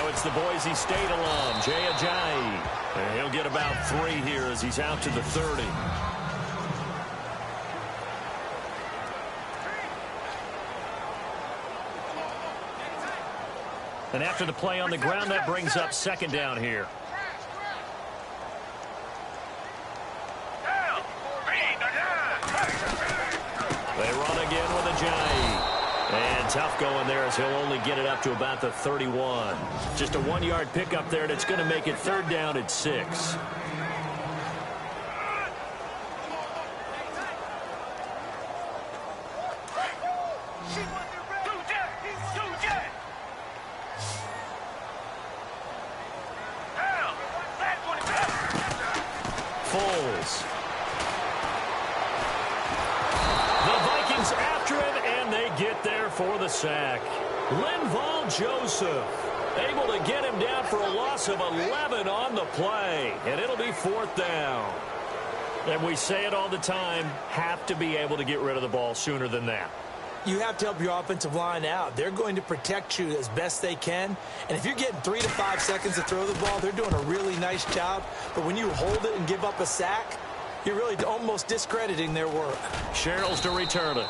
Now it's the Boise State alum, Jay Ajayi. And he'll get about 3 here as he's out to the 30. And after the play on the ground, that brings up second down here. They run again with Ajayi. And tough going there as he'll only get it up to about the 31. Just a 1-yard pickup there, and it's going to make it third down at 6. For the sack. Linval Joseph able to get him down for a loss of 11 on the play, and it'll be fourth down. And we say it all the time, have to be able to get rid of the ball sooner than that. You have to help your offensive line out. They're going to protect you as best they can. And if you're getting 3 to 5 seconds to throw the ball, they're doing a really nice job. But when you hold it and give up a sack, you're really almost discrediting their work. Sherrills to return it.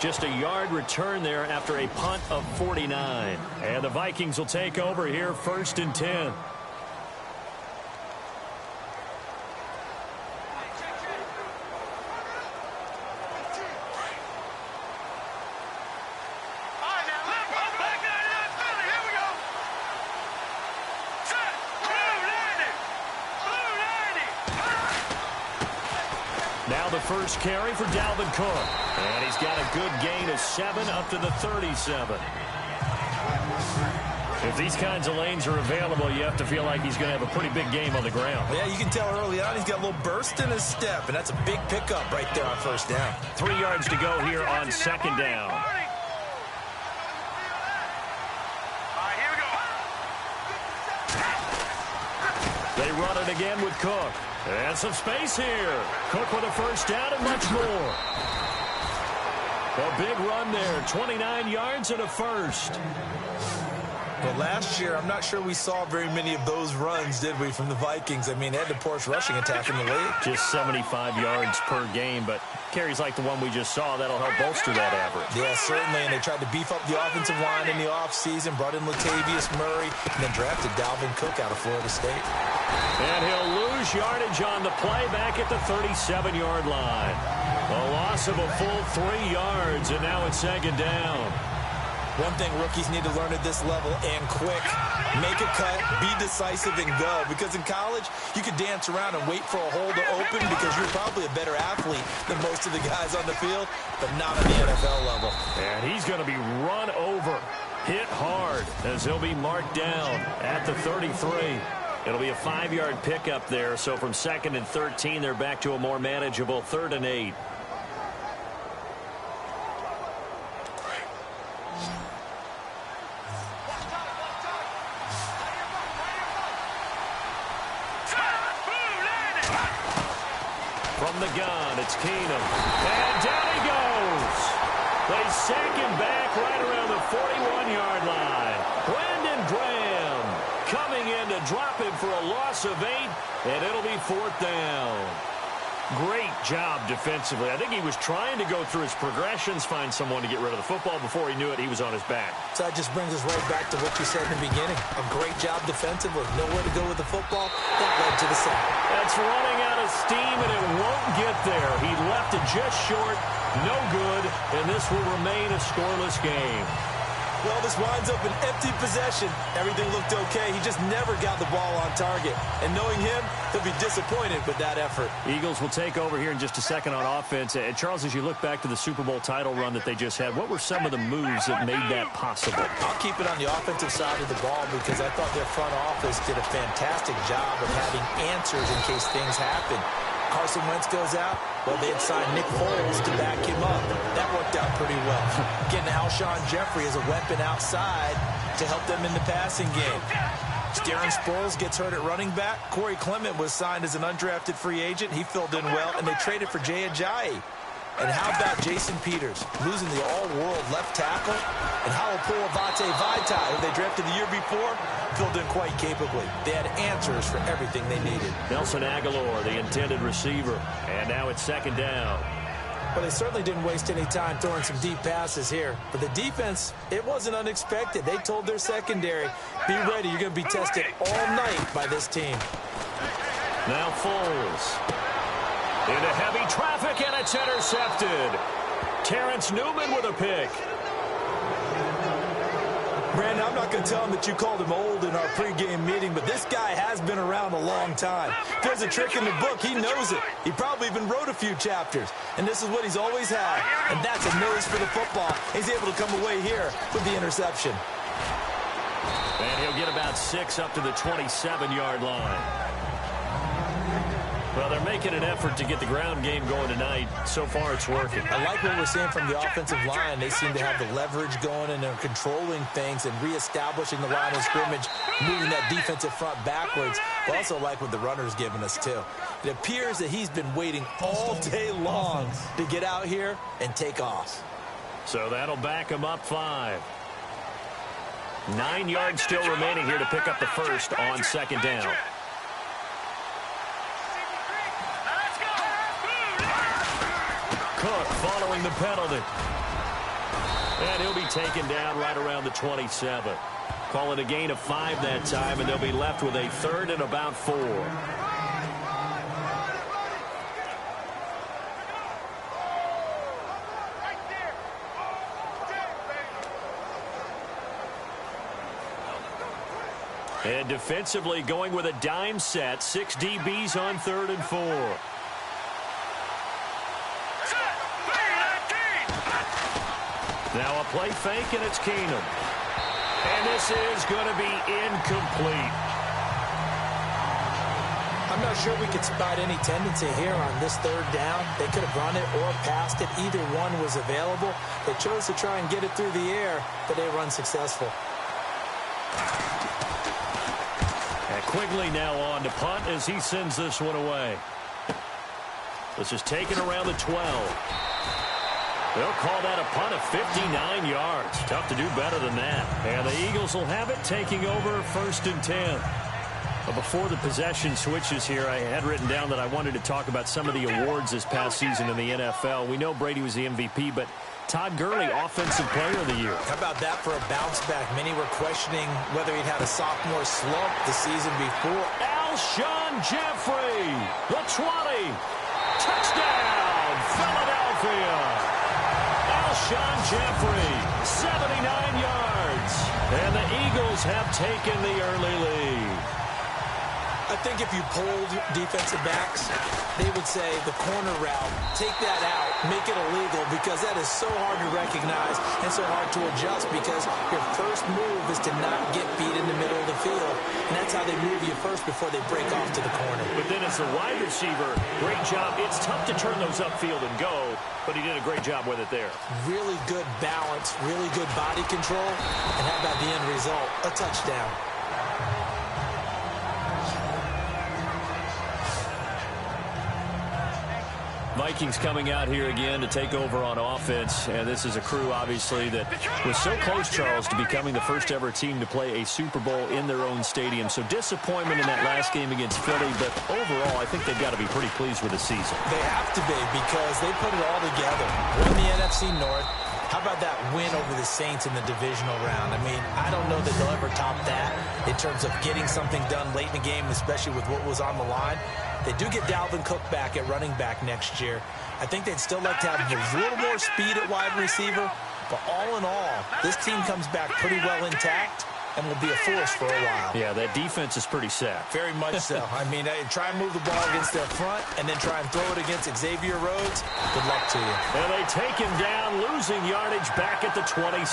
Just a yard return there after a punt of 49. And the Vikings will take over here, 1st and 10. Now the first carry for Dalvin Cook. And he's got a good gain of 7 up to the 37. If these kinds of lanes are available, you have to feel like he's going to have a pretty big game on the ground. Yeah, you can tell early on he's got a little burst in his step, and that's a big pickup right there on first down. 3 yards to go here on second down. They run it again with Cook. And some space here. Cook with a first down and much more. A big run there. 29 yards and a first. Well, last year, I'm not sure we saw very many of those runs, did we, from the Vikings? I mean, they had the poorest rushing attack in the league. Just 75 yards per game, but carries like the one we just saw, that'll help bolster that average. Yeah, certainly, and they tried to beef up the offensive line in the offseason, brought in Latavius Murray, and then drafted Dalvin Cook out of Florida State. And he'll lose yardage on the play back at the 37-yard line. A loss of a full 3 yards, and now it's second down. One thing rookies need to learn at this level, and quick, make a cut, be decisive, and go. Because in college, you could dance around and wait for a hole to open because you're probably a better athlete than most of the guys on the field, but not on the NFL level. And he's going to be run over, hit hard, as he'll be marked down at the 33. It'll be a 5-yard pickup there, so from 2nd and 13, they're back to a more manageable 3rd and 8. From the gun, it's Keenum. And down he goes. They sack him back right around the 41-yard line. Brandon Graham coming in to drop him for a loss of 8, and it'll be 4th down. Great job defensively. I think he was trying to go through his progressions, find someone to get rid of the football. Before he knew it, he was on his back. So that just brings us right back to what you said in the beginning. A great job defensively. Nowhere to go with the football. That led to the sack. That's running out of steam, and it won't get there. He left it just short. No good, and this will remain a scoreless game. Well, this winds up an empty possession. Everything looked okay. He just never got the ball on target. And knowing him, he'll be disappointed with that effort. Eagles will take over here in just a second on offense. And Charles, as you look back to the Super Bowl title run that they just had, what were some of the moves that made that possible? I'll keep it on the offensive side of the ball because I thought their front office did a fantastic job of having answers in case things happen. Carson Wentz goes out, well, they had signed Nick Foles to back him up. That worked out pretty well. Getting Alshon Jeffrey as a weapon outside to help them in the passing game. Darren Sproles gets hurt at running back. Corey Clement was signed as an undrafted free agent. He filled in well, and they traded for Jay Ajayi. And how about Jason Peters, losing the all-world left tackle? And Halapoulivaati Vaitai, who they drafted the year before, filled in quite capably. They had answers for everything they needed. Nelson Aguilar, the intended receiver. And now it's second down. Well, they certainly didn't waste any time throwing some deep passes here. But the defense, it wasn't unexpected. They told their secondary, be ready. You're going to be tested all night by this team. Now Foles. Into heavy traffic, and it's intercepted. Terrence Newman with a pick. Brandon, I'm not going to tell him that you called him old in our pregame meeting, but this guy has been around a long time. If there's a trick in the book, he knows it. He probably even wrote a few chapters, and this is what he's always had, and that's a nose for the football. He's able to come away here with the interception. And he'll get about 6 up to the 27-yard line. Well, they're making an effort to get the ground game going tonight. So far, it's working. I like what we're seeing from the offensive line. They seem to have the leverage going, and they're controlling things and reestablishing the line of scrimmage, moving that defensive front backwards. I also like what the runner's giving us, too. It appears that he's been waiting all day long to get out here and take off. So that'll back him up 5. 9 yards still remaining here to pick up the first on second down. Cook following the penalty. And he'll be taken down right around the 27. Call it a gain of 5 that time, and they'll be left with a 3rd and about 4. And defensively going with a dime set. 6 DBs on 3rd and 4. Now a play fake, and it's Keenum. And this is going to be incomplete. I'm not sure we could spot any tendency here on this 3rd down. They could have run it or passed it. Either one was available. They chose to try and get it through the air, but they were unsuccessful. And Quigley now on to punt as he sends this one away. This is taken around the 12. They'll call that a punt of 59 yards. Tough to do better than that. And the Eagles will have it, taking over 1st and 10. But before the possession switches here, I had written down that I wanted to talk about some of the awards this past season in the NFL. We know Brady was the MVP, but Todd Gurley, Offensive Player of the Year. How about that for a bounce back? Many were questioning whether he'd had a sophomore slump the season before. Alshon Jeffrey, the 20. Touchdown, Philadelphia. Alshon Jeffrey, 79 yards. And the Eagles have taken the early lead. I think if you polled defensive backs, they would say the corner route, take that out, make it illegal, because that is so hard to recognize and so hard to adjust, because your first move is to not get beat in the middle of the field, and that's how they move you first before they break off to the corner. But then as a wide receiver, great job. It's tough to turn those upfield and go, but he did a great job with it there. Really good balance, really good body control, and how about the end result? A touchdown. Vikings coming out here again to take over on offense, and this is a crew, obviously, that was so close, Charles, to becoming the first ever team to play a Super Bowl in their own stadium. So disappointment in that last game against Philly, but overall, I think they've got to be pretty pleased with the season. They have to be, because they put it all together. Won the NFC North. How about that win over the Saints in the divisional round? I mean, I don't know that they'll ever top that in terms of getting something done late in the game, especially with what was on the line. They do get Dalvin Cook back at running back next year. I think they'd still like to have a little more speed at wide receiver. But all in all, this team comes back pretty well intact and will be a force for a while. Yeah, that defense is pretty set. Very much so. I mean, try and move the ball against their front and then try and throw it against Xavier Rhodes. Good luck to you. And they take him down, losing yardage back at the 27.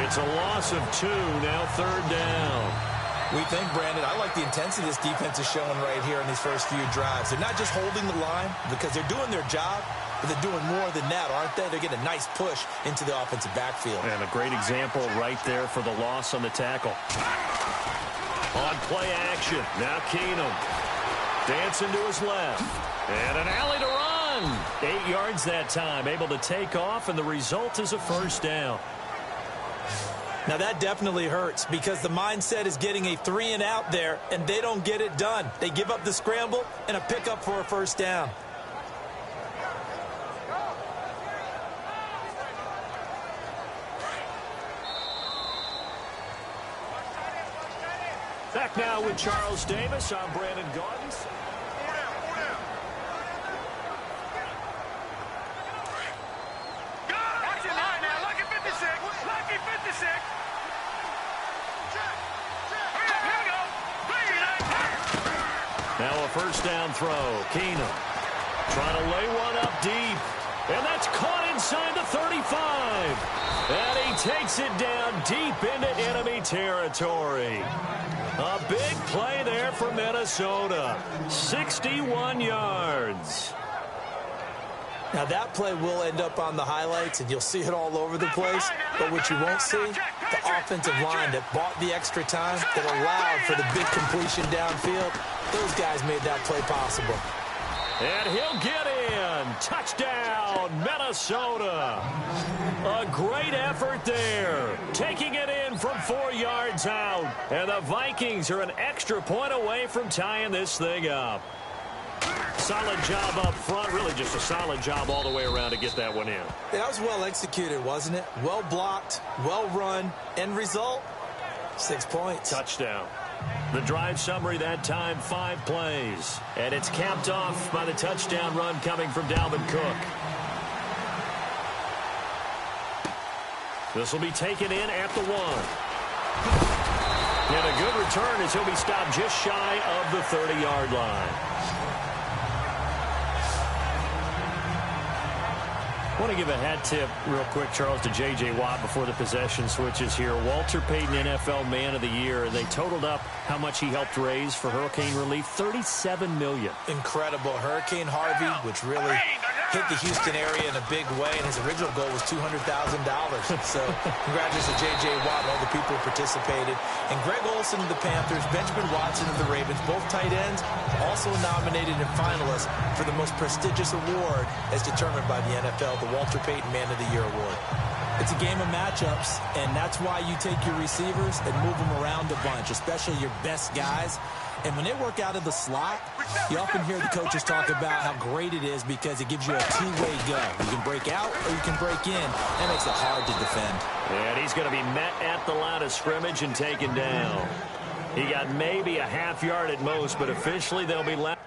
It's a loss of 2, now 3rd down. We think, Brandon, I like the intensity this defense is showing right here in these first few drives. They're not just holding the line because they're doing their job, but they're doing more than that, aren't they? They're getting a nice push into the offensive backfield. And a great example right there for the loss on the tackle. On play action, now Keenum. Dancing to his left. And an alley to run. 8 yards that time, able to take off, and the result is a 1st down. Now, that definitely hurts because the mindset is getting a 3-and-out there, and they don't get it done. They give up the scramble and a pickup for a first down. Back now with Charles Davis. I'm Brandon Gaudens. Now a first down throw. Keenum trying to lay one up deep. And that's caught inside the 35. And he takes it down deep into enemy territory. A big play there for Minnesota. 61 yards. Now, that play will end up on the highlights, and you'll see it all over the place. But what you won't see, the offensive line that bought the extra time, that allowed for the big completion downfield, those guys made that play possible. And he'll get in. Touchdown, Minnesota. A great effort there. Taking it in from 4 yards out. And the Vikings are an extra point away from tying this thing up. Solid job up front. Really just a solid job all the way around to get that one in. That was well executed, wasn't it? Well blocked, well run. End result, 6 points. Touchdown. The drive summary that time, 5 plays. And it's capped off by the touchdown run coming from Dalvin Cook. This will be taken in at the 1. And a good return as he'll be stopped just shy of the 30-yard line. I want to give a hat tip real quick, Charles, to J.J. Watt before the possession switches here. Walter Payton, NFL Man of the Year, and they totaled up how much he helped raise for hurricane relief, $37 million. Incredible. Hurricane Harvey, which really hit the Houston area in a big way, and his original goal was $200,000. So congratulations to J.J. Watt and all the people who participated. And Greg Olsen of the Panthers, Benjamin Watson of the Ravens, both tight ends, also nominated and finalists for the most prestigious award as determined by the NFL, the Walter Payton Man of the Year Award. It's a game of matchups, and that's why you take your receivers and move them around a bunch, especially your best guys. And when they work out of the slot, you often hear the coaches talk about how great it is because it gives you a two-way go. You can break out or you can break in. That makes it hard to defend. And he's going to be met at the line of scrimmage and taken down. He got maybe a half yard at most, but officially they'll be left.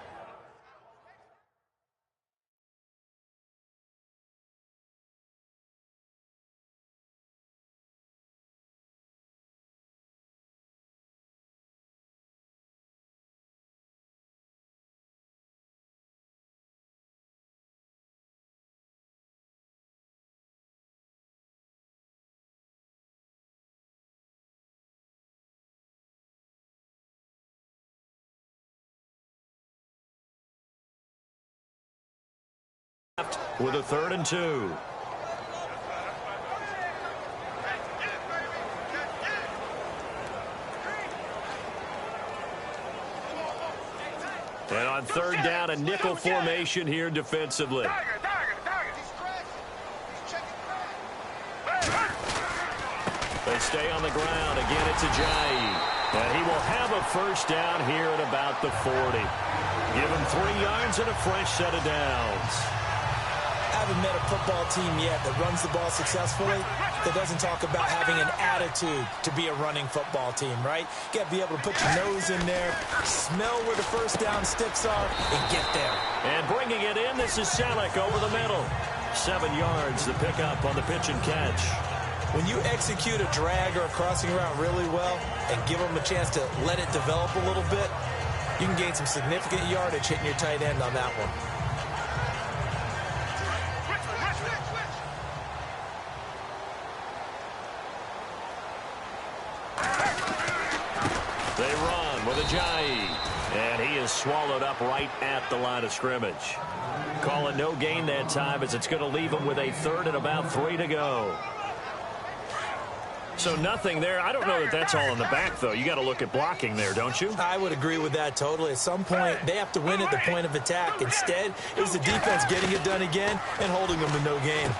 With a 3rd and 2. And on 3rd down, a nickel formation here defensively. They stay on the ground. Again, it's Ajayi. And he will have a first down here at about the 40. Give him 3 yards and a fresh set of downs. I haven't met a football team yet that runs the ball successfully that doesn't talk about having an attitude to be a running football team, right? You got to be able to put your nose in there, smell where the first down sticks are, and get there. And bringing it in, this is Selleck over the middle. 7 yards, the pickup on the pitch and catch. When you execute a drag or a crossing route really well and give them a chance to let it develop a little bit, you can gain some significant yardage hitting your tight end on that one. They run with Ajayi, and he is swallowed up right at the line of scrimmage. Calling no gain that time as it's going to leave him with a 3rd and about 3 to go. So nothing there. I don't know that that's all in the back, though. You got to look at blocking there, don't you? I would agree with that totally. At some point, they have to win at the point of attack. Instead, it was the defense getting it done again and holding them to no gain.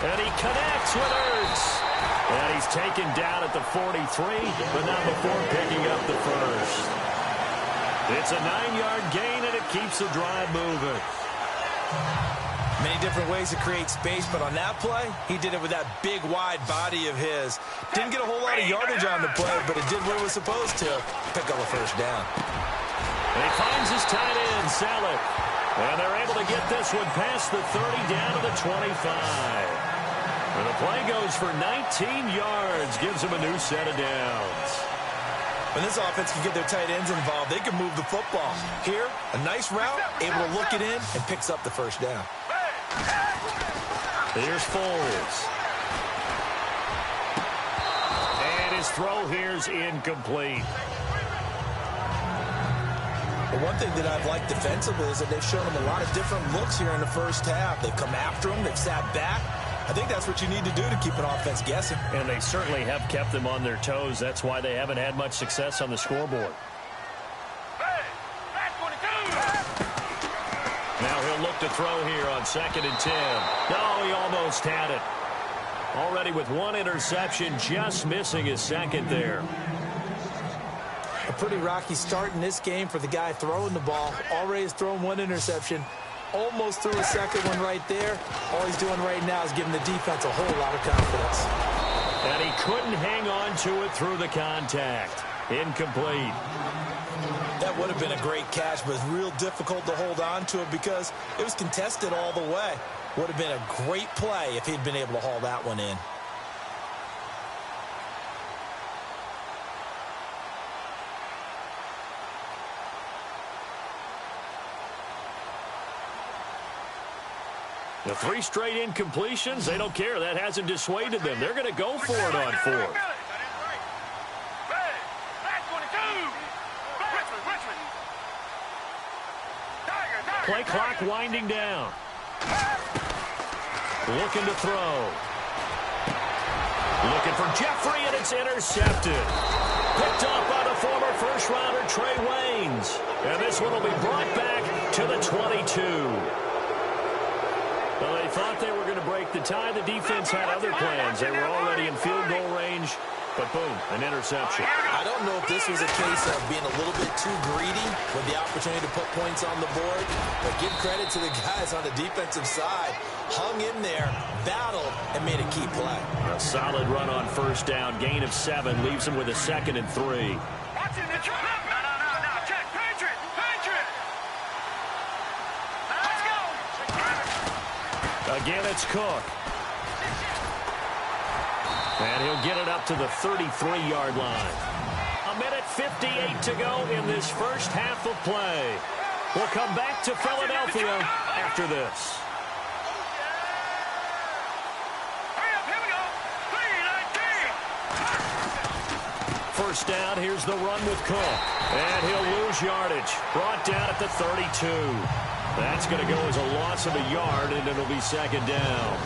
And he connects with Ertz. And he's taken down at the 43, but not before picking up the first. It's a 9-yard gain, and it keeps the drive moving. Many different ways to create space, but on that play, he did it with that big, wide body of his. Didn't get a whole lot of yardage on the play, but it did what it was supposed to. Pick up a first down. And he finds his tight end, Selleck. And they're able to get this one past the 30 down to the 25. And the play goes for 19 yards, gives them a new set of downs. When this offense can get their tight ends involved, they can move the football. Here, a nice route, able to look it in, and picks up the first down. Here's Foles. And his throw here's incomplete. But one thing that I've liked defensively is that they've shown him a lot of different looks here in the first half. They've come after him. They've sat back. I think that's what you need to do to keep an offense guessing. And they certainly have kept them on their toes. That's why they haven't had much success on the scoreboard. Now he'll look to throw here on 2nd and 10. No, he almost had it. Already with one interception, just missing his second there. A pretty rocky start in this game for the guy throwing the ball. Already has thrown one interception. Almost threw a second one right there. All he's doing right now is giving the defense a whole lot of confidence. And he couldn't hang on to it through the contact. Incomplete. That would have been a great catch, but it's real difficult to hold on to it because it was contested all the way. Would have been a great play if he'd been able to haul that one in. The 3 straight incompletions, they don't care. That hasn't dissuaded them. They're going to go for it on 4th. Play clock winding down. Looking to throw. Looking for Jeffrey, and it's intercepted. Picked off by the former first-rounder Trey Waynes. And this one will be brought back to the 22. Well, they thought they were going to break the tie. The defense had other plans. They were already in field goal range, but boom, an interception. I don't know if this was a case of being a little bit too greedy with the opportunity to put points on the board, but give credit to the guys on the defensive side. Hung in there, battled, and made a key play. A solid run on first down. Gain of 7 leaves them with a 2nd and 3. Again, it's Cook. And he'll get it up to the 33-yard line. 1:58 to go in this first half of play. We'll come back to Philadelphia after this. First down, here's the run with Cook. And he'll lose yardage. Brought down at the 32. That's going to go as a loss of a yard, and it'll be 2nd down.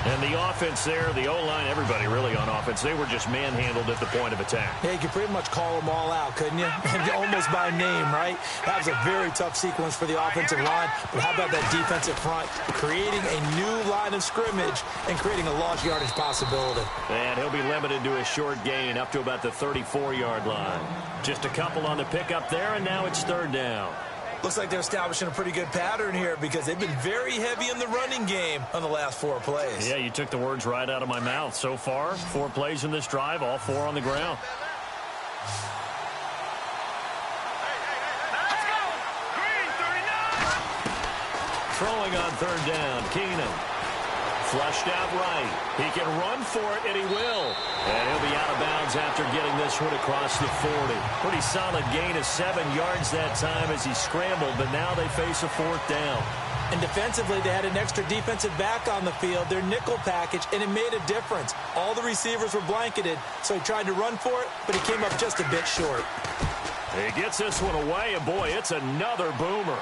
And the offense there, the O-line, everybody really on offense, they were just manhandled at the point of attack. Yeah, you could pretty much call them all out, couldn't you? Almost by name, right? That was a very tough sequence for the offensive line. But how about that defensive front creating a new line of scrimmage and creating a lost yardage possibility? And he'll be limited to a short gain up to about the 34-yard line. Just a couple on the pickup there, and now it's 3rd down. Looks like they're establishing a pretty good pattern here because they've been very heavy in the running game on the last 4 plays. Yeah, you took the words right out of my mouth. So far, 4 plays in this drive, all 4 on the ground. Throwing on 3rd down, Keenum. Flushed out right. He can run for it, and he will. And he'll be out of bounds after getting this one across the 40. Pretty solid gain of 7 yards that time as he scrambled, but now they face a 4th down. And defensively, they had an extra defensive back on the field, their nickel package, and it made a difference. All the receivers were blanketed, so he tried to run for it, but he came up just a bit short. He gets this one away, and boy, it's another boomer.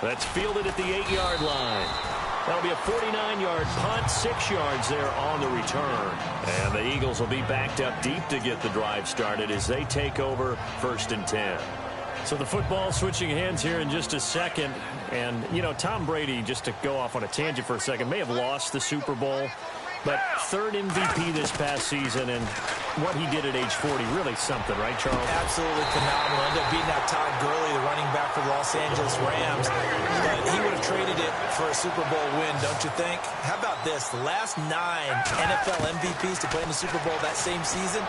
That's fielded at the 8-yard line. That'll be a 49-yard punt, 6 yards there on the return. And the Eagles will be backed up deep to get the drive started as they take over 1st and 10. So the football switching hands here in just a second. And, you know, Tom Brady, just to go off on a tangent for a second, may have lost the Super Bowl. But third MVP this past season, and what he did at age 40, really something, right, Charles? Absolutely phenomenal. Ended up beating out Todd Gurley, the running back for the Los Angeles Rams. But he would have traded it for a Super Bowl win, don't you think? How about this? The last 9 NFL MVPs to play in the Super Bowl that same season,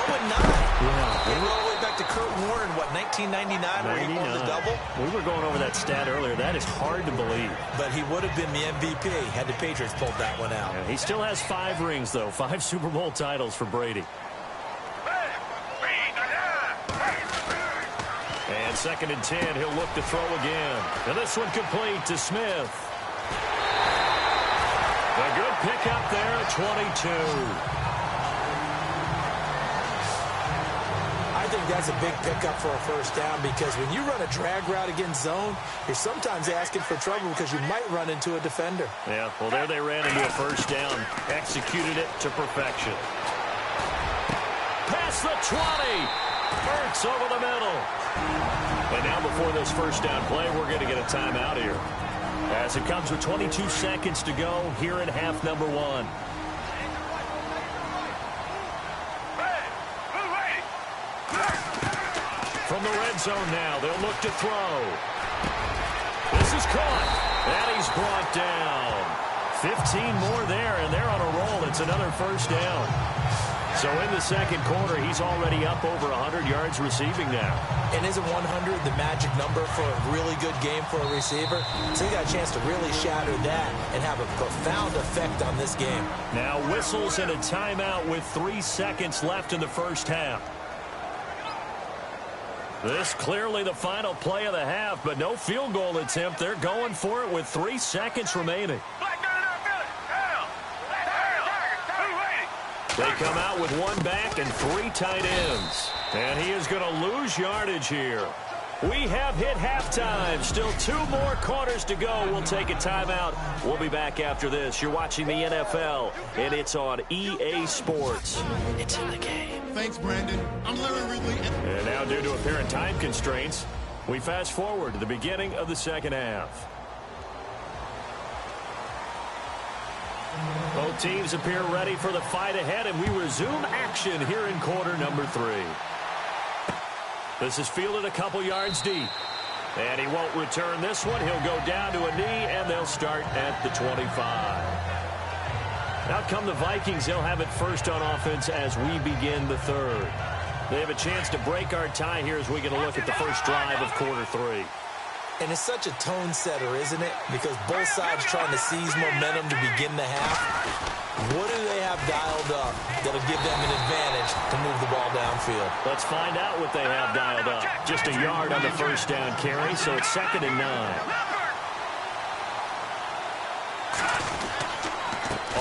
0-9. Yeah. They go all the way back to Kurt Warner in, what, 1999, where he won the double? We were going over that stat earlier. That is hard to believe. But he would have been the MVP had the Patriots pulled that one out. Yeah, he still has 5 rings, though. 5 Super Bowl titles for Brady. And 2nd and 10, he'll look to throw again. And this one complete to Smith. A good pickup there at 22. I think that's a big pickup for a first down because when you run a drag route against zone, you're sometimes asking for trouble because you might run into a defender. Yeah, well, there they ran into a first down. Executed it to perfection. Past the 20. Hurts over the middle. And now before this first down play, we're going to get a timeout here. As it comes with 22 seconds to go here in half number 1. From the red zone now, they'll look to throw. This is caught, and he's brought down. 15 more there, and they're on a roll. It's another first down. So in the second quarter, he's already up over 100 yards receiving now. And isn't 100 the magic number for a really good game for a receiver? So he got a chance to really shatter that and have a profound effect on this game. Now whistles and a timeout with 3 seconds left in the first half. This clearly the final play of the half, but no field goal attempt. They're going for it with 3 seconds remaining. They come out with 1 back and 3 tight ends. And he is going to lose yardage here. We have hit halftime. Still 2 more quarters to go. We'll take a timeout. We'll be back after this. You're watching the NFL, and it's on EA Sports. It's in the game. Thanks, Brandon. I'm Larry Ridley. And now, due to apparent time constraints, we fast forward to the beginning of the second half. Both teams appear ready for the fight ahead, and we resume action here in quarter number 3. This is fielded a couple yards deep. And he won't return this one. He'll go down to a knee, and they'll start at the 25. Out come the Vikings. They'll have it first on offense as we begin the third. They have a chance to break our tie here as we get a look at the first drive of quarter 3. And it's such a tone setter, isn't it? Because both sides trying to seize momentum to begin the half. What do they have dialed up that'll give them an advantage to move the ball downfield? Let's find out what they have dialed up. Just a yard on the first down carry, so it's 2nd and 9.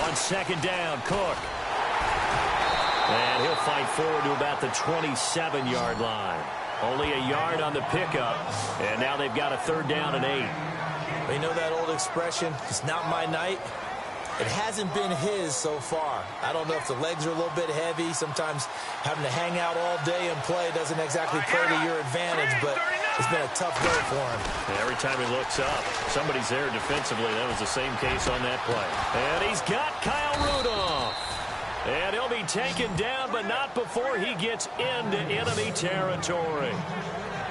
On 2nd down, Cook. And he'll fight forward to about the 27-yard line. Only a yard on the pickup, and now they've got a 3rd down and 8. You know that old expression, it's not my night? It hasn't been his so far. I don't know if the legs are a little bit heavy. Sometimes having to hang out all day and play doesn't exactly play to your advantage, but it's been a tough go for him. And every time he looks up, somebody's there defensively. That was the same case on that play. And he's got Kyle Rudolph. And he'll be taken down, but not before he gets into enemy territory.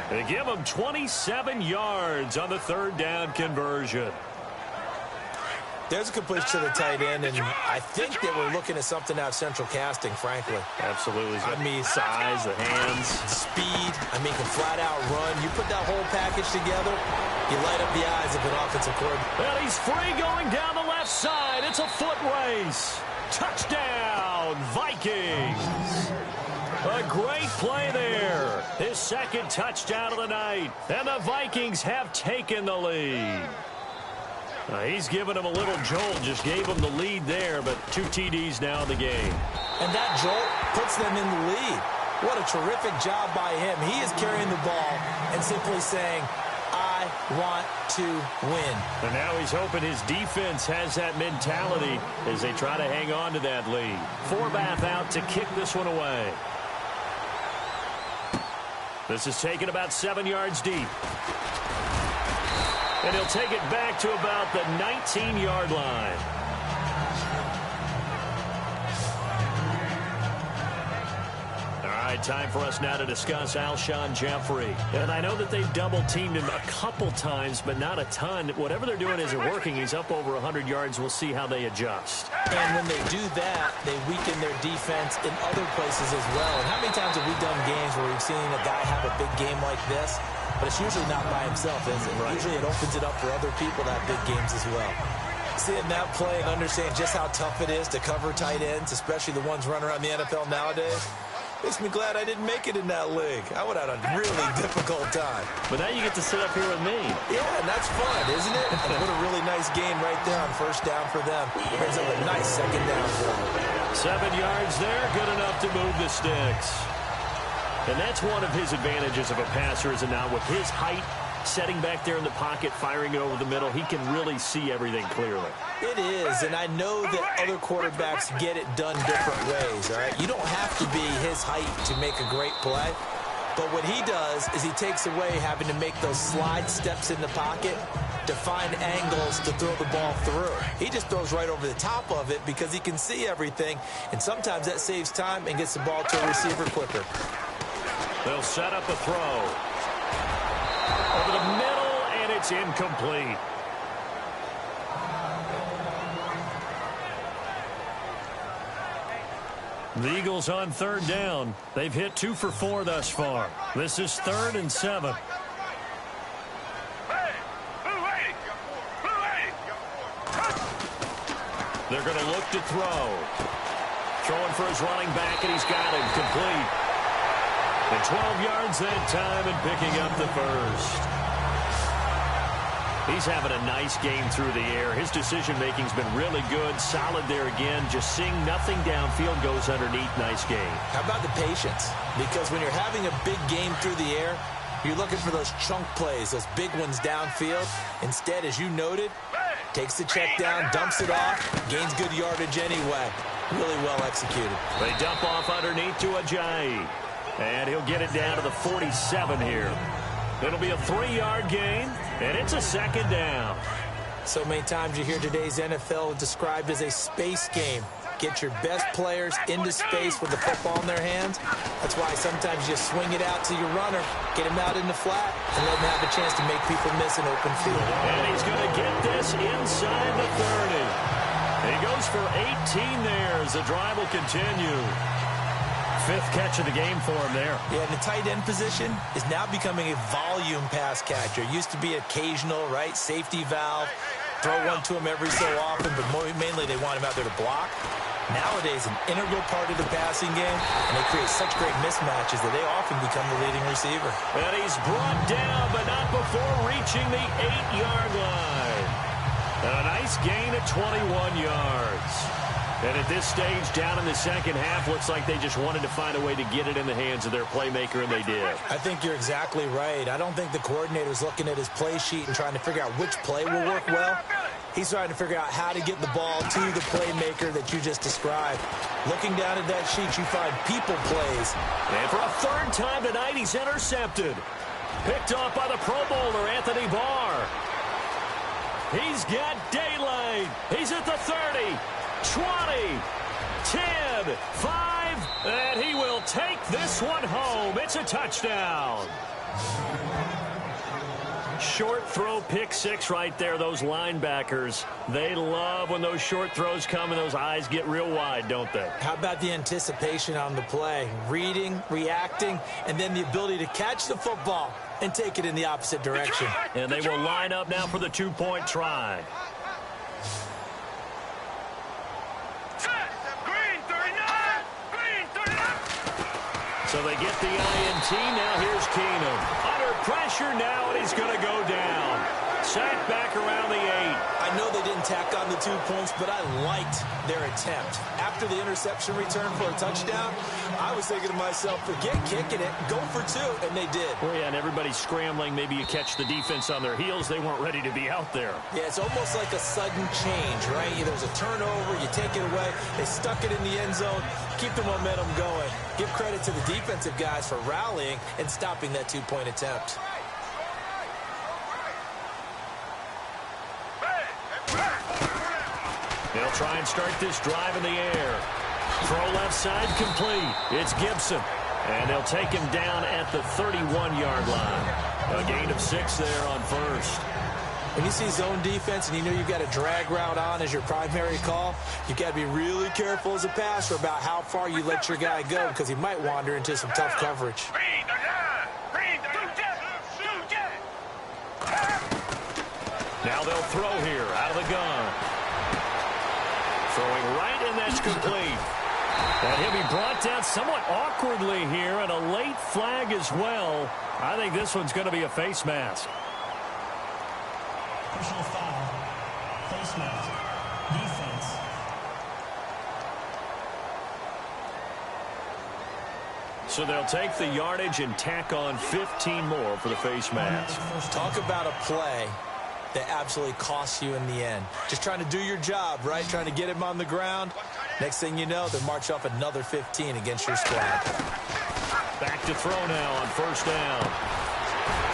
They give him 27 yards on the 3rd down conversion. There's a completion to the tight end, and I think that we're looking at something out of central casting, frankly. Absolutely. I mean, size, the hands. Speed, can flat out run. You put that whole package together, you light up the eyes of an offensive coordinator. Well, he's free going down the left side. It's a foot race. Touchdown, Vikings. A great play there. His 2nd touchdown of the night. And the Vikings have taken the lead. He's given him a little jolt. Just gave him the lead there, but 2 TDs now in the game. And that jolt puts them in the lead. What a terrific job by him. He is carrying the ball and simply saying, I want to win. And now he's hoping his defense has that mentality as they try to hang on to that lead. Forbath out to kick this one away. This is taken about 7 yards deep. And he'll take it back to about the 19-yard line. time for us now to discuss Alshon Jeffrey. And I know that they've double-teamed him a couple times, but not a ton. Whatever they're doing isn't working. He's up over 100 yards. We'll see how they adjust. And when they do that, they weaken their defense in other places as well. And how many times have we done games where we've seen a guy have a big game like this? But it's usually not by himself, is it? Right. Usually it opens it up for other people to have big games as well. Seeing that play and understanding just how tough it is to cover tight ends, especially the ones running around the NFL nowadays, makes me glad I didn't make it in that league. I would have had a really difficult time. But now you get to sit up here with me. Yeah, and that's fun, isn't it? And what a really nice game right there on first down for them. It brings up a nice second down for them. 7 yards there, good enough to move the sticks. And that's one of his advantages of a passer, is it not? With his height, setting back there in the pocket, firing it over the middle, he can really see everything clearly. It is, and I know that other quarterbacks get it done different ways, all right? You don't have to be his height to make a great play, but what he does is he takes away having to make those slide steps in the pocket to find angles to throw the ball through. He just throws right over the top of it because he can see everything, and sometimes that saves time and gets the ball to a receiver quicker. They'll set up a throw. Over the middle, and it's incomplete. The Eagles on third down. They've hit 2 for 4 thus far. This is 3rd and 7. They're going to look to throw. Throwing for his running back, and he's got him complete. And 12 yards that time and picking up the first. He's having a nice game through the air. His decision-making's been really good. Solid there again. Just seeing nothing downfield goes underneath. Nice game. How about the patience? Because when you're having a big game through the air, you're looking for those chunk plays, those big ones downfield. Instead, as you noted, takes the check down, dumps it off, gains good yardage anyway. Really well executed. They dump off underneath to Ajayi. And he'll get it down to the 47 here. It'll be a 3-yard gain, and it's a second down. So many times you hear today's NFL described as a space game. Get your best players into space with the football in their hands. That's why sometimes you swing it out to your runner, get him out in the flat, and let him have a chance to make people miss an open field. And he's going to get this inside the 30. He goes for 18 there as the drive will continue. 5th catch of the game for him there. Yeah, and the tight end position is now becoming a volume pass catcher. Used to be occasional, right? Safety valve. Throw one to him every so often, but mainly they want him out there to block. Nowadays, an integral part of the passing game, and they create such great mismatches that they often become the leading receiver. And he's brought down, but not before reaching the 8-yard line. And a nice gain of 21 yards. And at this stage, down in the second half, looks like they just wanted to find a way to get it in the hands of their playmaker, and they did. I think you're exactly right. I don't think the coordinator's looking at his play sheet and trying to figure out which play will work well. He's trying to figure out how to get the ball to the playmaker that you just described. Looking down at that sheet, you find people plays. And for a 3rd time tonight, he's intercepted. Picked off by the Pro Bowler, Anthony Barr. He's got daylight. He's at the 30. 20, 10, 5, and he will take this one home. It's a touchdown. Short throw, pick 6 right there. Those linebackers, they love when those short throws come and those eyes get real wide, don't they? How about the anticipation on the play? Reading, reacting, and then the ability to catch the football and take it in the opposite direction. And they will line up now for the 2-point try. So they get the INT. Now here's Keenum. Under pressure now, and he's going to go down. Sacked back around the 8. I know they didn't tack on the 2 points, but I liked their attempt. After the interception return for a touchdown, I was thinking to myself, forget kicking it, go for 2, and they did. Well, yeah, and everybody's scrambling. Maybe you catch the defense on their heels. They weren't ready to be out there. Yeah, it's almost like a sudden change, right? There's a turnover, you take it away, they stuck it in the end zone, keep the momentum going. Give credit to the defensive guys for rallying and stopping that 2-point attempt. They'll try and start this drive in the air. Throw left side complete. It's Gibson. And they'll take him down at the 31-yard line. A gain of 6 there on first. When you see zone defense and you know you've got a drag route on as your primary call, you've got to be really careful as a passer about how far you let your guy go because he might wander into some tough coverage. Now they'll throw here out of the gun. Throwing right, and that's complete. And he'll be brought down somewhat awkwardly here, and a late flag as well. I think this one's going to be a face mask. Personal foul. Face mask. Defense. So they'll take the yardage and tack on 15 more for the face mask. Talk about a play that absolutely costs you in the end. Just trying to do your job, right? Trying to get him on the ground. Next thing you know, they march off another 15 against your squad. Back to throw now on first down.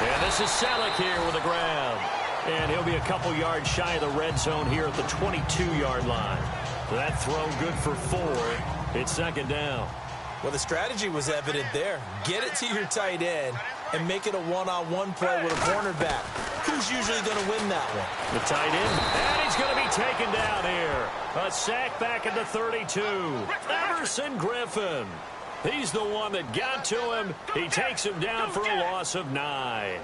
And this is Selleck here with the ground. And he'll be a couple yards shy of the red zone here at the 22-yard line. That throw good for 4. It's second down. Well, the strategy was evident there. Get it to your tight end and make it a one-on-one play with a cornerback. Who's usually going to win that one? The tight end. And he's going to be taken down here. A sack back at the 32. Everson Griffin. He's the one that got to him. He takes him down for a loss of 9.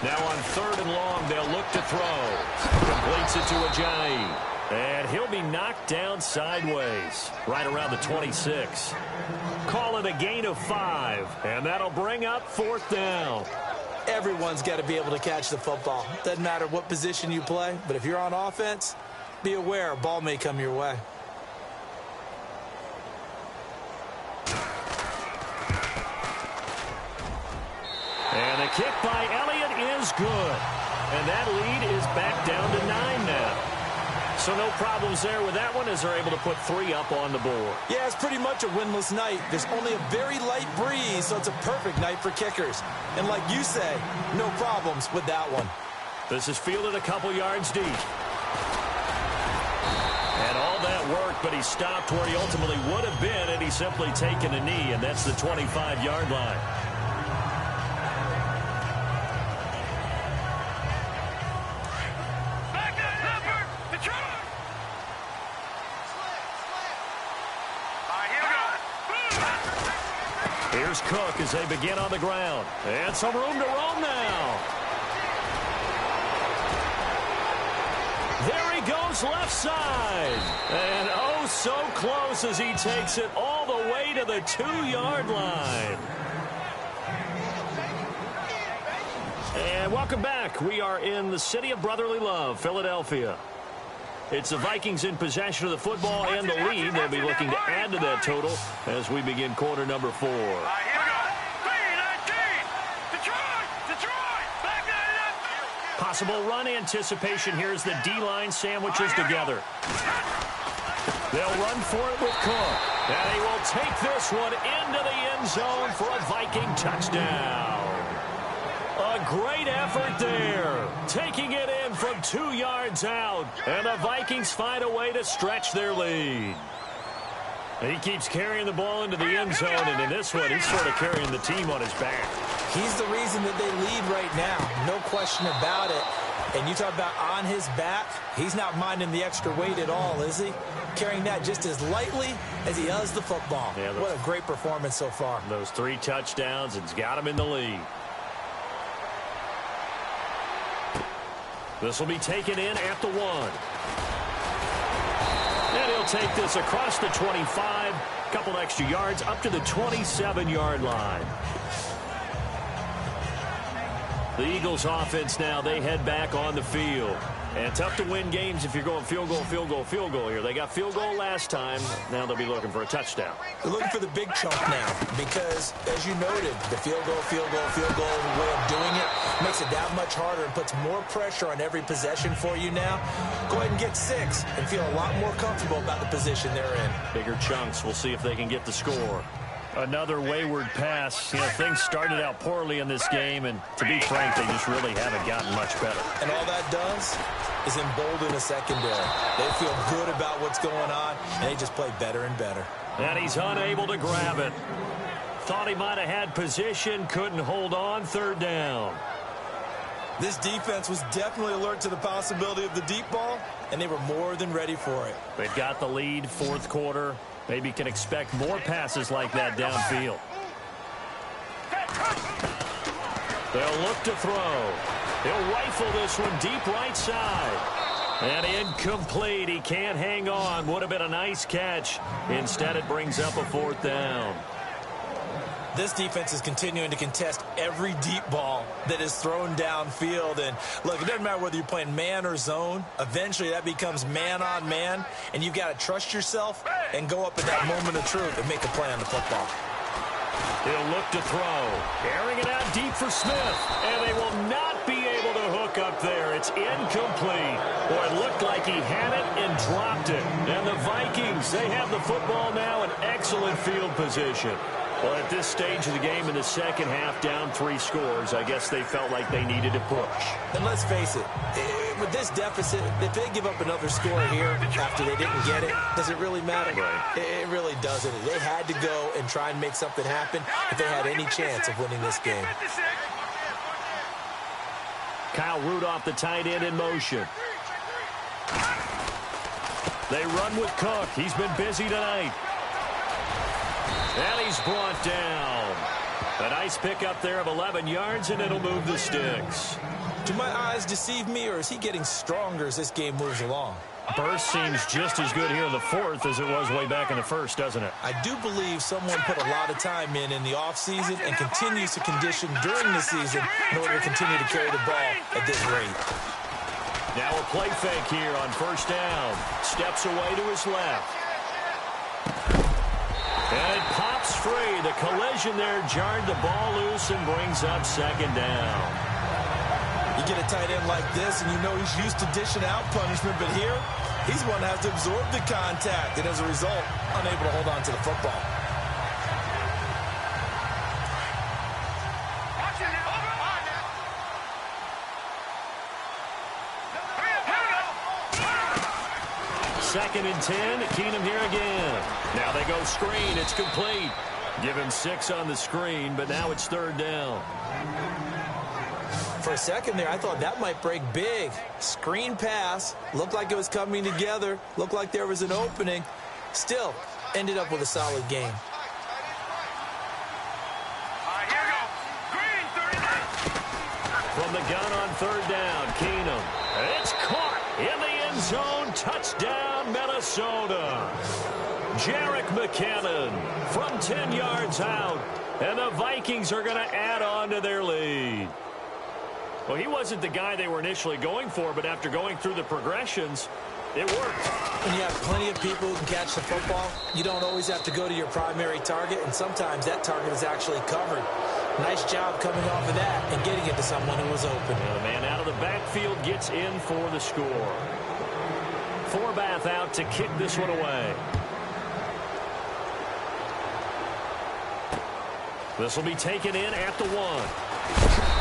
Now on 3rd and long, they'll look to throw. Completes it to Ajayi. And he'll be knocked down sideways, right around the 26. Call it a gain of 5, and that'll bring up 4th down. Everyone's got to be able to catch the football. Doesn't matter what position you play, but if you're on offense, be aware a ball may come your way. And the kick by Elliott is good. And that lead is back down to 9 now. So no problems there with that one as they're able to put 3 up on the board. Yeah, it's pretty much a winless night. There's only a very light breeze, so it's a perfect night for kickers. And like you say, no problems with that one. This is fielded a couple yards deep. And all that work, but he stopped where he ultimately would have been had he simply taken a knee, and that's the 25-yard line. Here's Cook as they begin on the ground. And some room to roam now. There he goes left side. And oh, so close as he takes it all the way to the 2-yard line. And welcome back. We are in the city of brotherly love, Philadelphia. It's the Vikings in possession of the football and the lead. They'll be looking to add to that total as we begin quarter number 4. Possible run anticipation here as the D-line sandwiches together. They'll run for it with Cook. And he will take this one into the end zone for a Viking touchdown. A great effort there. Taking it in from 2 yards out. And the Vikings find a way to stretch their lead. And he keeps carrying the ball into the end zone. And in this one, he's sort of carrying the team on his back. He's the reason that they lead right now. No question about it. And you talk about on his back, he's not minding the extra weight at all, is he? Carrying that just as lightly as he does the football. Yeah, what a great performance so far. Those 3 touchdowns, it's got him in the lead. This will be taken in at the 1. And he'll take this across the 25. Couple extra yards up to the 27-yard line. The Eagles offense now, they head back on the field. And tough to win games if you're going field goal, field goal, field goal here. They got field goal last time. Now they'll be looking for a touchdown. They're looking for the big chunk now because, as you noted, the field goal way of doing it makes it that much harder and puts more pressure on every possession for you now. Go ahead and get 6 and feel a lot more comfortable about the position they're in. Bigger chunks. We'll see if they can get the score. Another wayward pass. You know, things started out poorly in this game, and to be frank, they just really haven't gotten much better. And all that does is embolden the secondary. They feel good about what's going on, and they just play better and better. And he's unable to grab it. Thought he might have had position, couldn't hold on, third down. This defense was definitely alert to the possibility of the deep ball, and they were more than ready for it. They've got the lead, fourth quarter. Maybe can expect more passes like that downfield. They'll look to throw. He'll rifle this one deep right side. And incomplete. He can't hang on. Would have been a nice catch. Instead, it brings up a fourth down. This defense is continuing to contest every deep ball that is thrown downfield. And, look, it doesn't matter whether you're playing man or zone. Eventually, that becomes man on man. And you've got to trust yourself and go up at that moment of truth and make a play on the football. He'll look to throw. Airing it out deep for Smith. And they will not be able to hook up there. It's incomplete. Boy, it looked like he had it and dropped it. And the Vikings, they have the football now in excellent field position. Well, at this stage of the game in the second half, down 3 scores, I guess they felt like they needed to push. And let's face it, with this deficit, if they give up another score here after they didn't get it, does it really matter? Right. It really doesn't. They had to go and try and make something happen if they had any chance of winning this game. Kyle Rudolph, the tight end, in motion. They run with Cook. He's been busy tonight. And he's brought down. A nice pickup there of 11 yards, and it'll move the sticks. Do my eyes deceive me, or is he getting stronger as this game moves along? Burst seems just as good here in the fourth as it was way back in the first, doesn't it? I do believe someone put a lot of time in the offseason and continues to condition during the season in order to continue to carry the ball at this rate. Now a play fake here on first down. Steps away to his left. And it pops free. The collision there jarred the ball loose and brings up second down. You get a tight end like this, and you know he's used to dishing out punishment, but here, he's one that has to absorb the contact, and as a result, unable to hold on to the football. Second and 10. Keenum here again. Now they go screen. It's complete. Give him 6 on the screen, but now it's third down. For a second there, I thought that might break big. Screen pass. Looked like it was coming together. Looked like there was an opening. Still, ended up with a solid game. From the gun on third down, Keenum. It's caught in the end zone. Touchdown, Minnesota. Jerick McKinnon from 10 yards out. And the Vikings are going to add on to their lead. Well, he wasn't the guy they were initially going for, but after going through the progressions, it worked. When you have plenty of people who can catch the football, you don't always have to go to your primary target, and sometimes that target is actually covered. Nice job coming off of that and getting it to someone who was open. And the man out of the backfield gets in for the score. Forbath out to kick this one away. This will be taken in at the 1.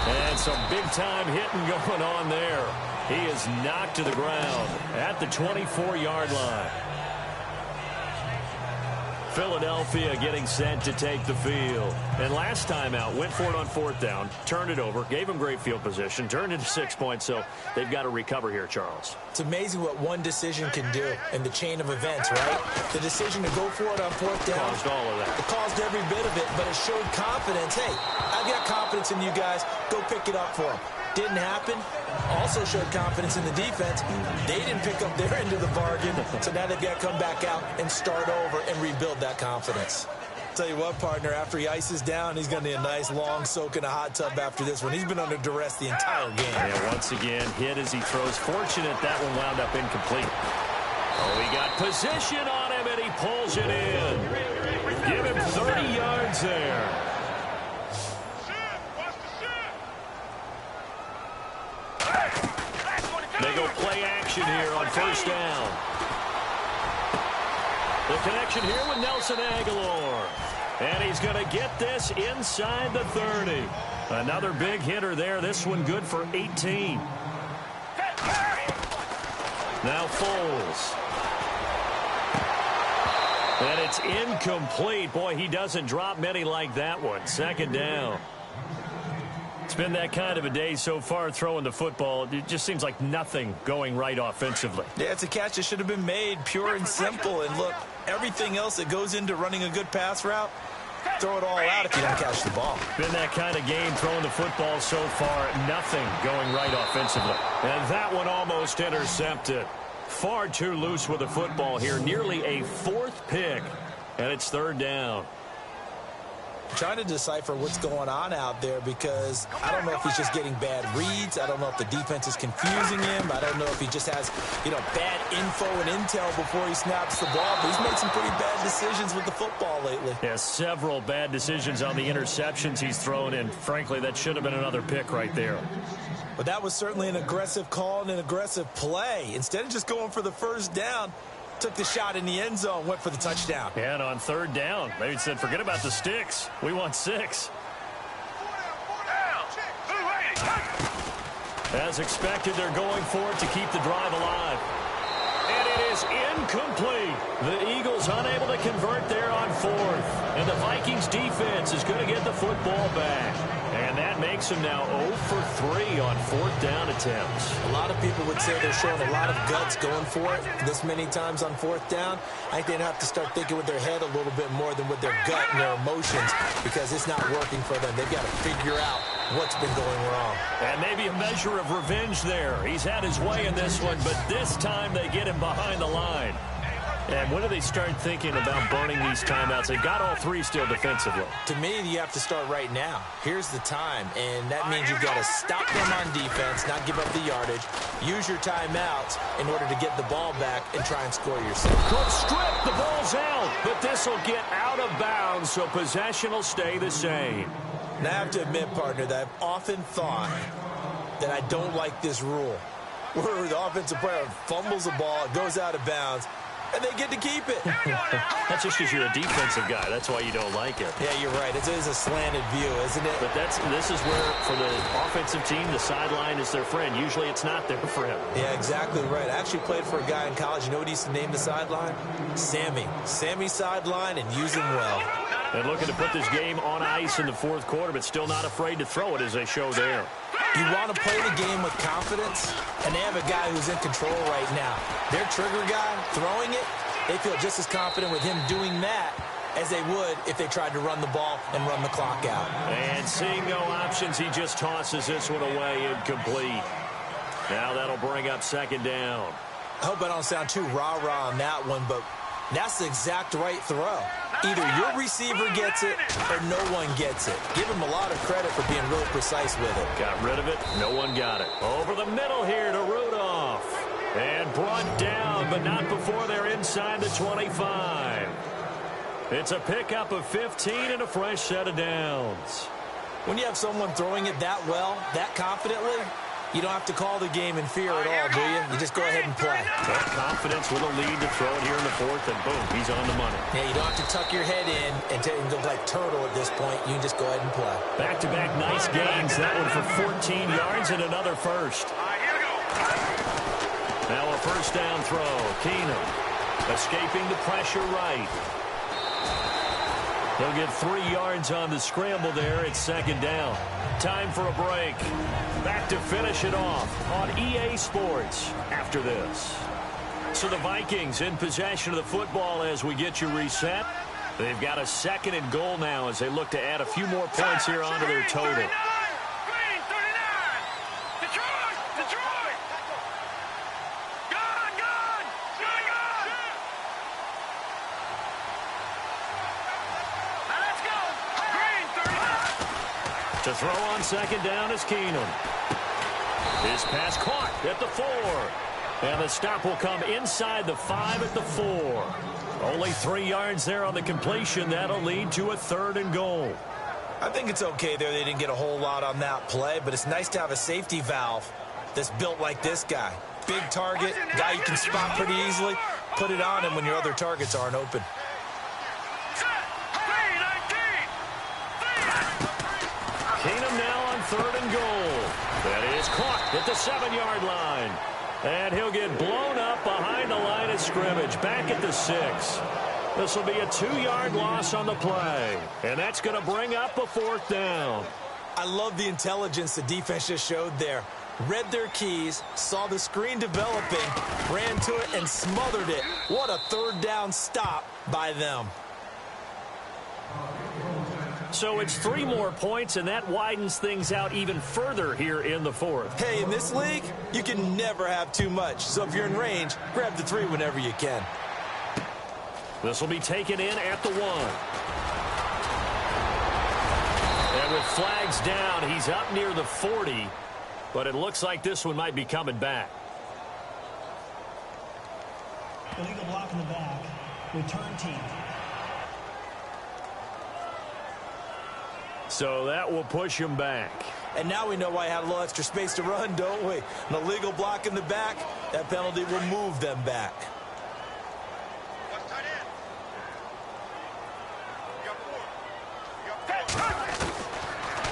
And some big-time hitting going on there. He is knocked to the ground at the 24-yard line. Philadelphia getting set to take the field. And last time out, went for it on fourth down, turned it over, gave him great field position, turned it to 6 points, so they've got to recover here, Charles. It's amazing what one decision can do in the chain of events, right? The decision to go for it on fourth down. Caused all of that. It caused every bit of it, but it showed confidence. Hey, I've got confidence in you guys. Go pick it up for them. Didn't happen. Also showed confidence in the defense. They didn't pick up their end of the bargain, so now they've got to come back out and start over and rebuild that confidence. Tell you what, partner, after he ices down, he's going to need a nice long soak in a hot tub after this one. He's been under duress the entire game. Yeah, once again, hit as he throws. Fortunate that one wound up incomplete. Oh, he got position on him, and he pulls it in. Give him 30 yards there. They go play action here on first down. The connection here with Nelson Aguilar. And he's going to get this inside the 30. Another big hitter there. This one good for 18. Now Foles. And it's incomplete. Boy, he doesn't drop many like that one. Second down. It's been that kind of a day so far throwing the football. It just seems like nothing going right offensively. Yeah, it's a catch that should have been made, pure and simple. And look, everything else that goes into running a good pass route, throw it all out if you don't catch the ball. Been that kind of game throwing the football so far. Nothing going right offensively. And that one almost intercepted. Far too loose with the football here. Nearly a fourth pick. And it's third down. Trying to decipher what's going on out there because I don't know if he's just getting bad reads. I don't know if the defense is confusing him. I don't know if he just has, bad info and intel before he snaps the ball. But he's made some pretty bad decisions with the football lately. Yeah, several bad decisions on the interceptions he's thrown, and frankly, that should have been another pick right there. But that was certainly an aggressive call and an aggressive play. Instead of just going for the first down, took the shot in the end zone, went for the touchdown. Yeah, and on third down, they said, forget about the sticks. We want 6. As expected, they're going for it to keep the drive alive. And it is incomplete. The Eagles unable to convert there on fourth. And the Vikings defense is going to get the football back. And that makes them now 0 for 3 on fourth down attempts. A lot of people would say they're showing a lot of guts going for it this many times on fourth down. I think they'd have to start thinking with their head a little bit more than with their gut and their emotions because it's not working for them. They've got to figure out what's been going wrong. And maybe a measure of revenge there. He's had his way in this one, but this time they get him behind the line. And when do they start thinking about burning these timeouts? They've got all 3 still defensively. To me, you have to start right now. Here's the time, and that means you've got to stop them on defense, not give up the yardage, use your timeouts in order to get the ball back and try and score yourself. Good strip, the ball's out, but this will get out of bounds, so possession will stay the same. And I have to admit, partner, that I've often thought that I don't like this rule, where the offensive player fumbles the ball, it goes out of bounds, and they get to keep it. That's just because you're a defensive guy. That's why you don't like it. Yeah, you're right. It is a slanted view, isn't it? But this is where, for the offensive team, the sideline is their friend. Usually it's not there for him. Yeah, exactly right. I actually played for a guy in college. You know what he used to name the sideline? Sammy. Sammy sideline, and use him well. And looking to put this game on ice in the fourth quarter, but still not afraid to throw it as they show there. You want to play the game with confidence, and they have a guy who's in control right now. Their trigger guy throwing it, they feel just as confident with him doing that as they would if they tried to run the ball and run the clock out. And seeing no options, he just tosses this one away incomplete. Now that'll bring up second down. I hope I don't sound too rah-rah on that one, but that's the exact right throw. Either your receiver gets it or no one gets it. Give him a lot of credit for being really precise with it. Got rid of it. No one got it. Over the middle here to Rudolph. And brought down, but not before they're inside the 25. It's a pickup of 15 and a fresh set of downs. When you have someone throwing it that well, that confidently, you don't have to call the game in fear at all, do you? You just go ahead and play. That confidence with a lead to throw it here in the fourth, and boom, he's on the money. Yeah, you don't have to tuck your head in and look like turtle at this point. You can just go ahead and play. Back-to-back nice gains. That one for 14 yards and another first. Now a first down throw. Keenum escaping the pressure right. He'll get 3 yards on the scramble there. It's second down. Time for a break. Back to finish it off on EA Sports after this. So the Vikings in possession of the football as we get you reset. They've got a second and goal now as they look to add a few more points here onto their total. To throw on second down is Keenum. His pass caught at the 4. And the stop will come inside the 5 at the 4. Only 3 yards there on the completion. That'll lead to a third and goal. I think it's okay there. They didn't get a whole lot on that play, but it's nice to have a safety valve that's built like this guy. Big target, guy you can spot pretty easily. Put it on him when your other targets aren't open. at the 7-yard line. And he'll get blown up behind the line of scrimmage, back at the 6. This will be a 2-yard loss on the play. And that's going to bring up a 4th down. I love the intelligence the defense just showed there. Read their keys, saw the screen developing, ran to it, and smothered it. What a 3rd down stop by them. So it's 3 more points, and that widens things out even further here in the 4th. Hey, in this league, you can never have too much. So if you're in range, grab the 3 whenever you can. This will be taken in at the 1. And with flags down, he's up near the 40. But it looks like this one might be coming back. Illegal block in the back. Return team. So that will push him back. And now we know why I had a little extra space to run, don't we? An illegal block in the back, that penalty will move them back.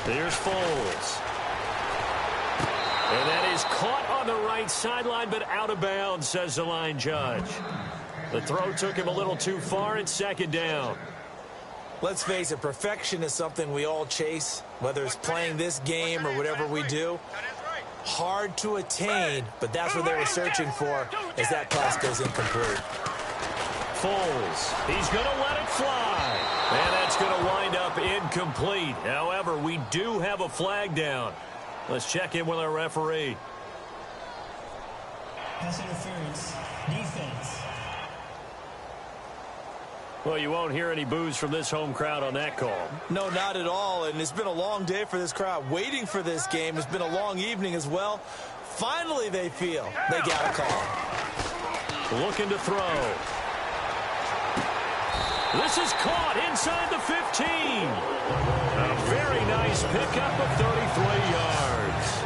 There's Foles. And that is caught on the right sideline, but out of bounds, says the line judge. The throw took him a little too far. It's 2nd down. Let's face it, perfection is something we all chase, whether it's playing this game or whatever we do. Hard to attain, but that's what they were searching for as that pass goes incomplete. Foles, he's going to let it fly. And that's going to wind up incomplete. However, we do have a flag down. Let's check in with our referee. Pass interference. Defense. Well, you won't hear any boos from this home crowd on that call. No, not at all, and it's been a long day for this crowd waiting for this game. It's been a long evening as well. Finally, they feel they got a call. Looking to throw. This is caught inside the 15. A very nice pickup of 33 yards.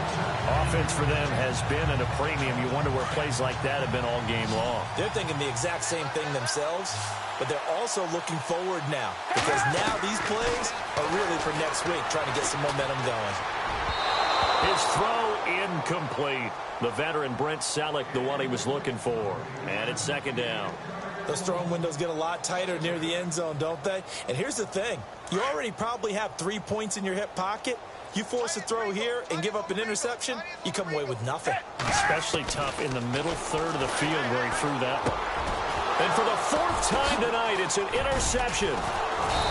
Offense for them has been at a premium. You wonder where plays like that have been all game long. They're thinking the exact same thing themselves, but they're also looking forward now because now these plays are really for next week, trying to get some momentum going. His throw incomplete. The veteran Brent Selleck, the one he was looking for. And it's 2nd down. Those throwing windows get a lot tighter near the end zone, don't they? And here's the thing. You already probably have 3 points in your hip pocket. You force a throw here and give up an interception, you come away with nothing. Especially tough in the middle third of the field where he threw that one. And for the 4th time tonight, it's an interception.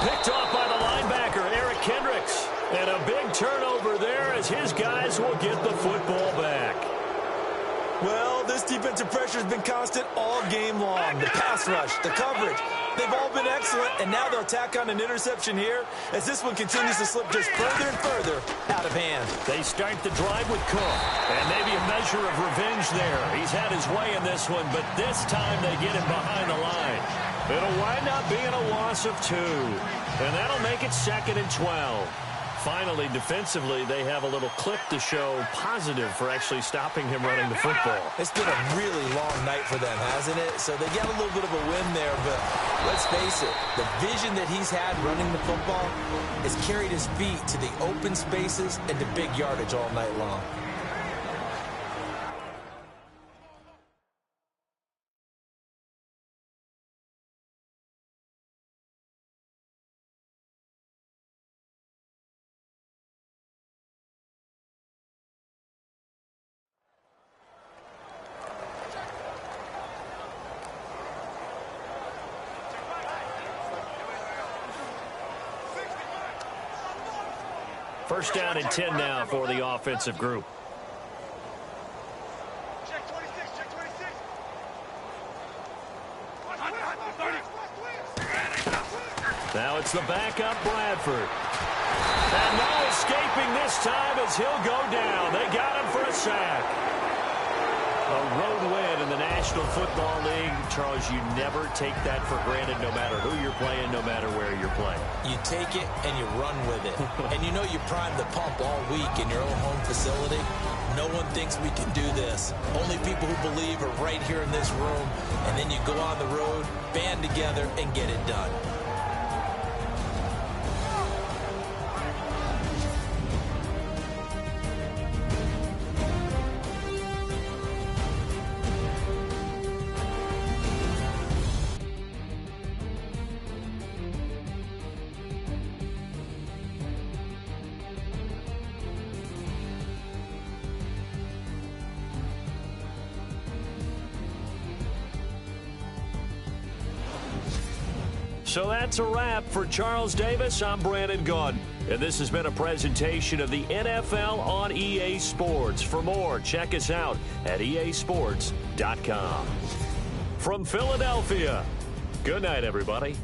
Picked off by the linebacker, Eric Kendricks. And a big turnover there as his guys will get the football back. Well, this defensive pressure has been constant all game long. The pass rush, the coverage, they've all been excellent, and now they'll tack on an interception here as this one continues to slip just further and further out of hand. They start the drive with Cook, and maybe a measure of revenge there. He's had his way in this one, but this time they get him behind the line. It'll wind up being a loss of 2, and that'll make it 2nd and 12. Finally, defensively, they have a little clip to show positive for actually stopping him running the football. It's been a really long night for them, hasn't it? So they got a little bit of a win there, but let's face it, the vision that he's had running the football has carried his feet to the open spaces and to big yardage all night long. First down and 10 now for the offensive group. Check 26, check 26. Now it's the backup Bradford. And no escaping this time as he'll go down. They got him for a sack. A road win in the National Football League. Charles, you never take that for granted no matter who you're playing, no matter where you're playing. You take it and you run with it. And you know you prime the pump all week in your own home facility. No one thinks we can do this. Only people who believe are right here in this room. And then you go on the road, band together, and get it done. So that's a wrap for Charles Davis. I'm Brandon Gaudin, and this has been a presentation of the NFL on EA Sports. For more, check us out at easports.com. From Philadelphia, good night, everybody.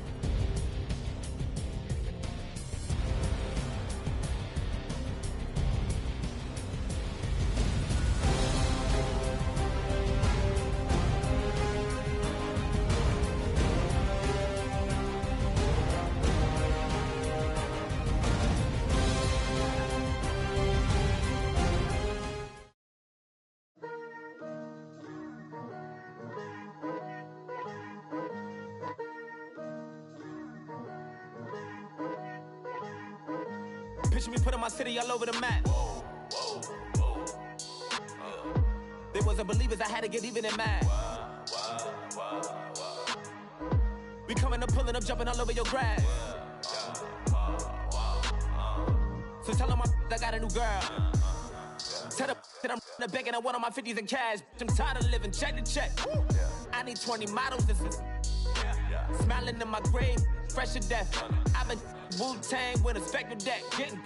Picture me putting my city all over the map. They wasn't believers, I had to get even and mad. We coming up, pulling up, jumping all over your grass. So tell them I got a new girl. Tell them that I'm begging, I want on my 50s in cash. I'm tired of living check to check. I need 20 models, this is smiling in my grave, fresh to death. I've been Wu-Tang with a spectral deck. Getting,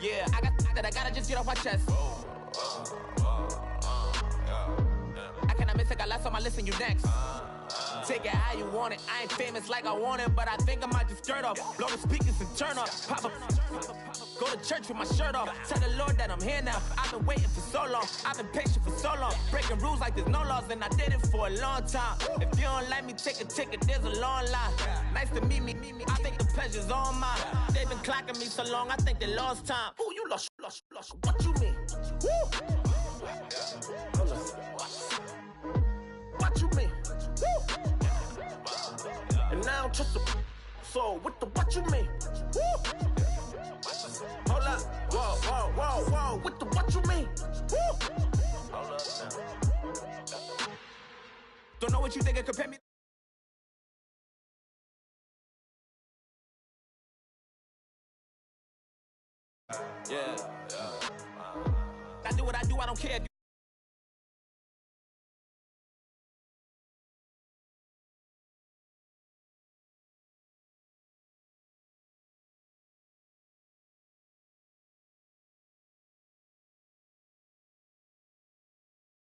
yeah, I got that, I gotta just get off my chest. I cannot miss it, got lots on my list and you next. Take it how you want it. I ain't famous like I want it, but I think I might just skirt off. Blow the speakers and turn up. Pop up. Go to church with my shirt off. Tell the Lord that I'm here now. I've been waiting for so long. I've been patient for so long. Breaking rules like there's no laws, and I did it for a long time. If you don't like me, take a ticket. There's a long line. Nice to meet me. I think the pleasure's all mine. They've been clocking me so long, I think they lost time. Ooh, you lost. What you mean? Woo! What you mean? Woo! And now I don't trust the so what you mean? Woo! Hold up, whoa, what you mean? Woo! Hold up now. Don't know what you think it compare me. Yeah. I do what I do, I don't care.